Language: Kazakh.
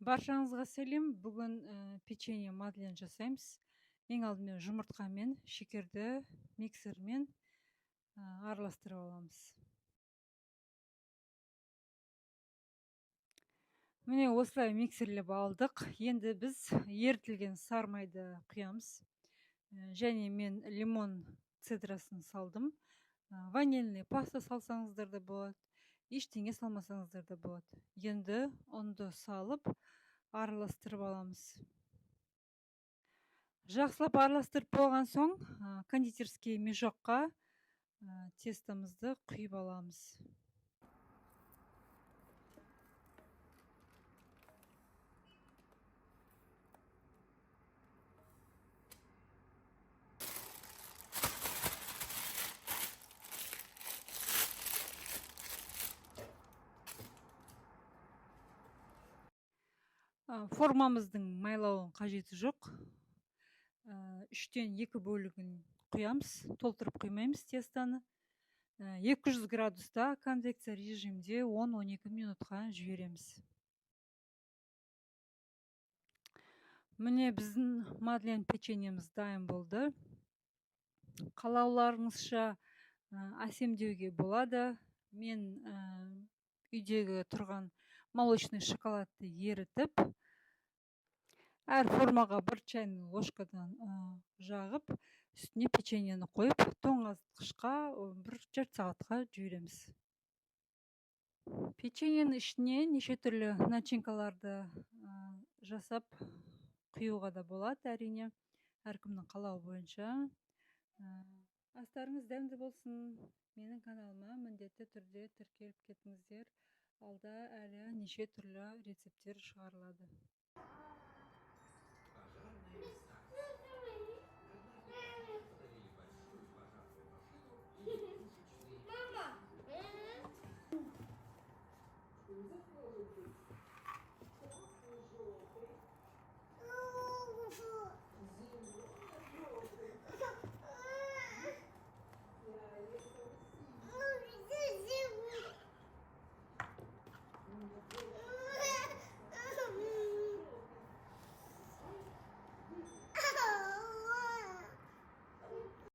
Баршаңызға сәлем. Бүгін печенье мадлен жасаймыз. Ең алдымен жұмыртқамен шекерді миксермен араластырып аламыз. Міне осылай миксерлеп алдық. Енді біз ерітілген сары майды құямыз. Және мен лимон цедрасын салдым. Ванильный паста салсаңыздар да болады. Ештеңе салмасаңыздар да болады. Енді ұнды салып араластырып аламыз. Жақсылап араластырып болған соң кондитерский мешокқа тестамызды құйып аламыз. Формамыздың майлауын қажеті жоқ. 3-тен 2 бөлігін құямыз, толтырып құймаймыз тестаны. 200 градуста конвекция режимде 10-12 минутқа жібереміз. Міне біздің мадлен печеньеміз дайын болды. Қалауларыңызша әсемдеуге болады. Мен үйдегі тұрған молочный шоколадты ерітіп, әр формаға 1 чайный ложкадан жағып, үстіне печеньені қойып, тоңазытқышқа 1,5 сағатқа жібереміз. Печеньенің ішіне неше түрлі начинкаларды жасап құюға да болады, әрине, әркімнің қалауы бойынша. Астарыңыз дәмді болсын. Менің каналыма міндетті түрде тіркеліп кетіңіздер. Алда әлі неше түрлі рецепттер шығарылады.